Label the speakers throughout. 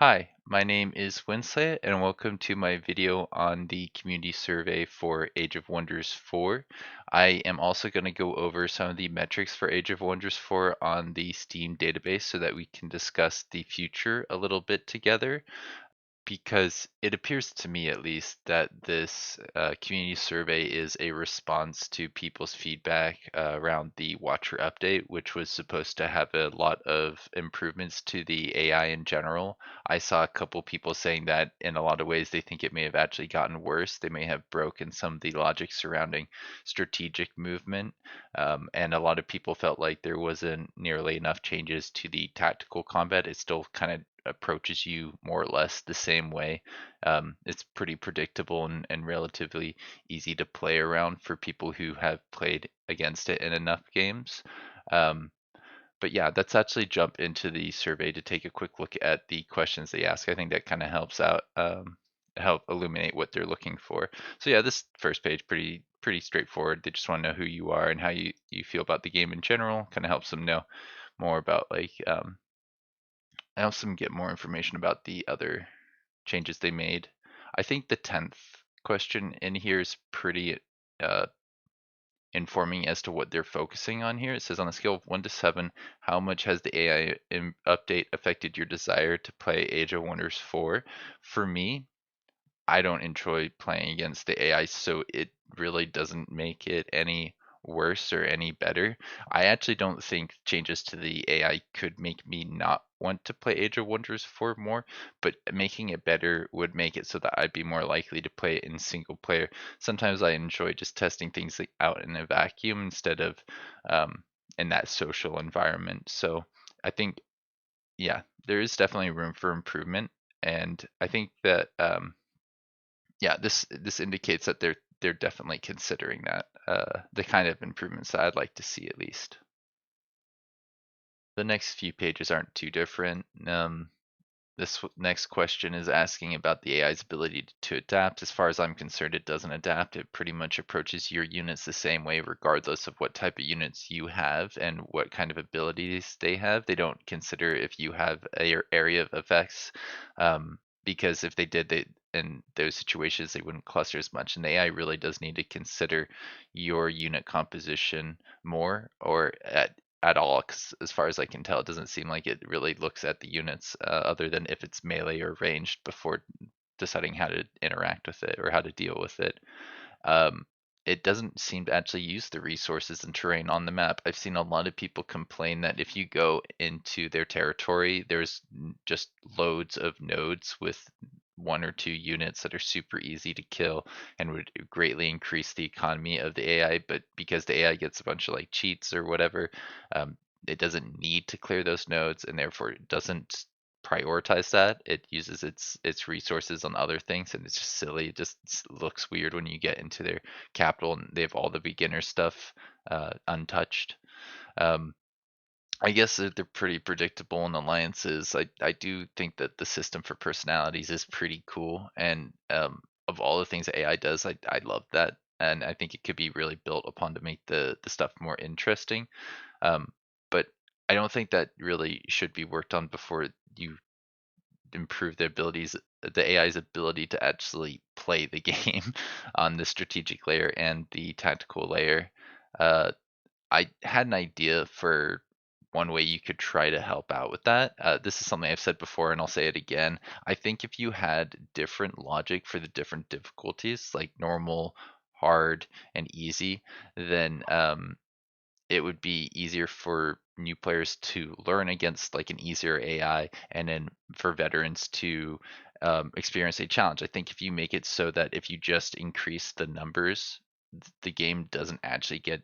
Speaker 1: Hi, my name is Winsley, and welcome to my video on the community survey for Age of Wonders 4. I am also going to go over some of the metrics for Age of Wonders 4 on the Steam database so that we can discuss the future a little bit together because it appears to me at least that this community survey is a response to people's feedback around the Watcher update, which was supposed to have a lot of improvements to the AI in general. I saw a couple people saying that in a lot of ways they think it may have actually gotten worse. They may have broken some of the logic surrounding strategic movement, and a lot of people felt like there wasn't nearly enough changes to the tactical combat. It still kind of approaches you more or less the same way. It's pretty predictable and relatively easy to play around for people who have played against it in enough games. Um, but yeah, let's actually jump into the survey to take a quick look at the questions they ask. I think that kind of helps out, help illuminate what they're looking for. So yeah, this first page pretty straightforward. They just want to know who you are and how you feel about the game in general. Kind of helps them know more about like helps them get more information about the other changes they made. I think the 10th question in here is pretty uh, informing as to what they're focusing on here. It says on a scale of 1 to 7, how much has the AI update affected your desire to play Age of Wonders 4? For me, I don't enjoy playing against the AI, so it really doesn't make it any worse or any better. I actually don't think changes to the AI could make me not want to play Age of Wonders 4 more, but making it better would make it so that I'd be more likely to play it in single player. Sometimes I enjoy just testing things like out in a vacuum instead of um, in that social environment. So I think, yeah, there is definitely room for improvement, and I think that yeah, this indicates that they're definitely considering that the kind of improvements that I'd like to see at least. The next few pages aren't too different. This next question is asking about the AI's ability to adapt. As far as I'm concerned, it doesn't adapt. It pretty much approaches your units the same way, regardless of what type of units you have and what kind of abilities they have. They don't consider if you have a area of effects, because if they did, they in those situations they wouldn't cluster as much. And the AI really does need to consider your unit composition more, or at all, 'cause as far as I can tell, it doesn't seem like it really looks at the units other than if it's melee or ranged before deciding how to interact with it or how to deal with it. Um, it doesn't seem to actually use the resources and terrain on the map. I've seen a lot of people complain that if you go into their territory, there's just loads of nodes with one or two units that are super easy to kill and would greatly increase the economy of the AI. But because the AI gets a bunch of like cheats or whatever, it doesn't need to clear those nodes and therefore it doesn't prioritize that. It uses its resources on other things, and it's just silly. It just looks weird when you get into their capital and they have all the beginner stuff untouched. Um, I guess that they're pretty predictable in alliances. I do think that the system for personalities is pretty cool, and of all the things that AI does, I love that, and I think it could be really built upon to make the stuff more interesting. Um, but I don't think that really should be worked on before you improve the AI's ability to actually play the game on the strategic layer and the tactical layer. Uh, I had an idea for one way you could try to help out with that. This is something I've said before, and I'll say it again. I think if you had different logic for the different difficulties, like normal, hard, and easy, then it would be easier for new players to learn against like an easier AI, and then for veterans to experience a challenge. I think if you make it so that if you just increase the numbers, the game doesn't actually get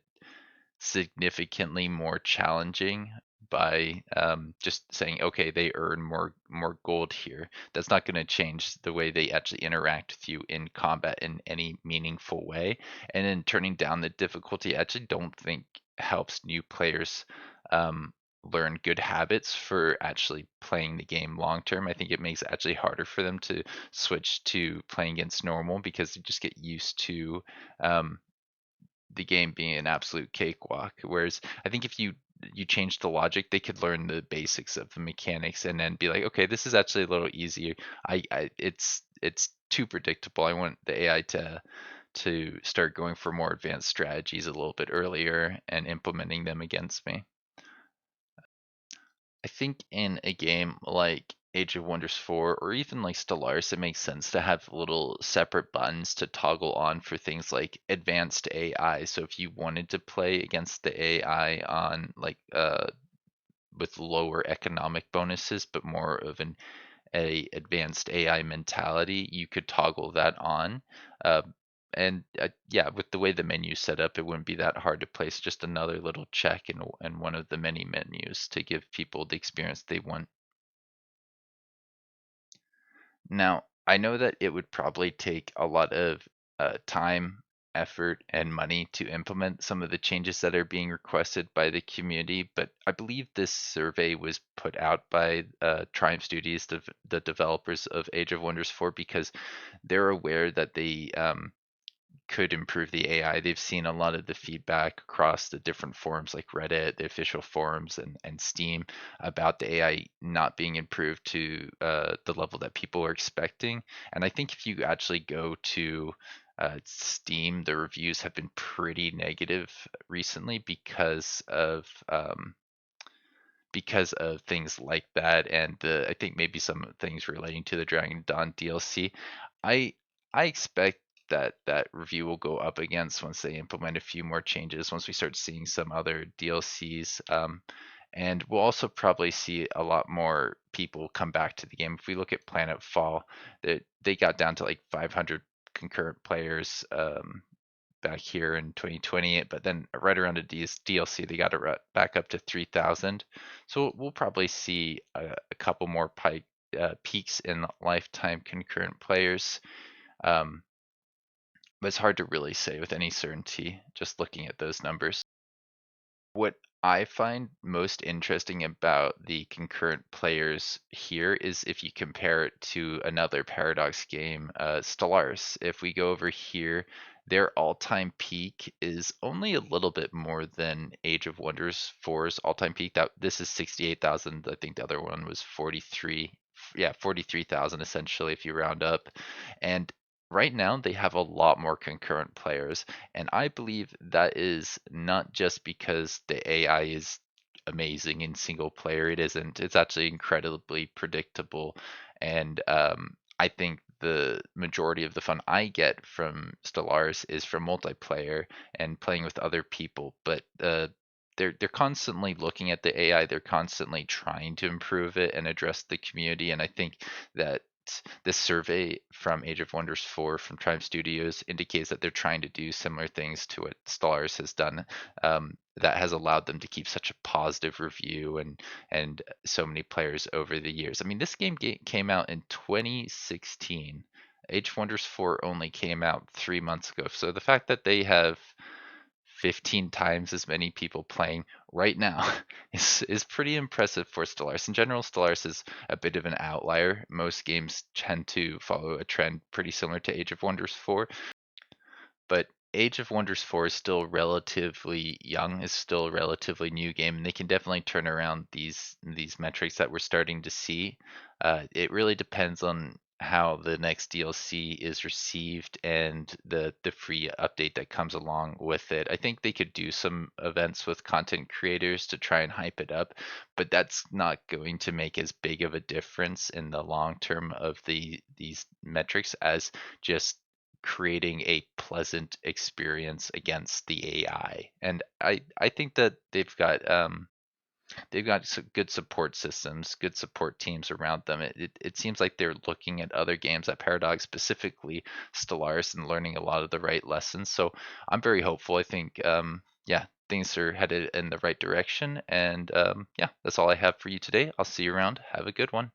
Speaker 1: significantly more challenging by just saying, okay, they earn more gold here. That's not going to change the way they actually interact with you in combat in any meaningful way. And then turning down the difficulty, I actually don't think helps new players um, learn good habits for actually playing the game long term. I think it makes it actually harder for them to switch to playing against normal because they just get used to um, the game being an absolute cakewalk. Whereas I think if you you change the logic, they could learn the basics of the mechanics and then be like, okay, this is actually a little easier. It's too predictable. I want the AI to start going for more advanced strategies a little bit earlier and implementing them against me. I think in a game like Age of Wonders 4 or even like Stellaris, it makes sense to have little separate buttons to toggle on for things like advanced AI. So if you wanted to play against the AI on like with lower economic bonuses, but more of an a advanced AI mentality, you could toggle that on. Uh, and yeah, with the way the menu's set up, it wouldn't be that hard to place just another little check in one of the many menus to give people the experience they want. Now, I know that it would probably take a lot of time, effort, and money to implement some of the changes that are being requested by the community, but I believe this survey was put out by Triumph Studios, the developers of Age of Wonders 4, because they're aware that they could improve the AI. They've seen a lot of the feedback across the different forums like Reddit, the official forums, and Steam about the AI not being improved to the level that people are expecting. And I think if you actually go to Steam, the reviews have been pretty negative recently because of things like that, and I think maybe some things relating to the Dragon Dawn DLC. I I expect that review will go up against once they implement a few more changes, once we start seeing some other DLCs. And we'll also probably see a lot more people come back to the game. If we look at Planetfall, they got down to like 500 concurrent players back here in 2020, but then right around the DLC, they got it back up to 3,000. So we'll probably see a couple more peaks in lifetime concurrent players. Um, but it's hard to really say with any certainty just looking at those numbers. What I find most interesting about the concurrent players here is if you compare it to another Paradox game, Stellaris. If we go over here, their all-time peak is only a little bit more than Age of Wonders 4's all-time peak. That this is 68,000. I think the other one was 43. Yeah, 43,000 essentially if you round up. And right now they have a lot more concurrent players. And I believe that is not just because the AI is amazing in single player. It isn't. It's actually incredibly predictable. And I think the majority of the fun I get from Stellaris is from multiplayer and playing with other people. But they're constantly looking at the AI. They're constantly trying to improve it and address the community. And I think that this survey from Age of Wonders 4 from Triumph Studios indicates that they're trying to do similar things to what Stellaris has done, that has allowed them to keep such a positive review and so many players over the years. I mean, this game came out in 2016. Age of Wonders 4 only came out 3 months ago. So the fact that they have 15 times as many people playing right now is pretty impressive for Stellaris. In general, Stellaris is a bit of an outlier. Most games tend to follow a trend pretty similar to Age of Wonders 4, but Age of Wonders 4 is still relatively young, is still a relatively new game, and they can definitely turn around these metrics that we're starting to see. It really depends on how the next DLC is received and the free update that comes along with it. I think they could do some events with content creators to try and hype it up, but that's not going to make as big of a difference in the long term of these metrics as just creating a pleasant experience against the AI. And I think that they've got some good support systems, good support teams around them. It seems like they're looking at other games at Paradox, specifically Stellaris, and learning a lot of the right lessons. So I'm very hopeful. I think yeah, things are headed in the right direction. And yeah, that's all I have for you today. I'll see you around. Have a good one.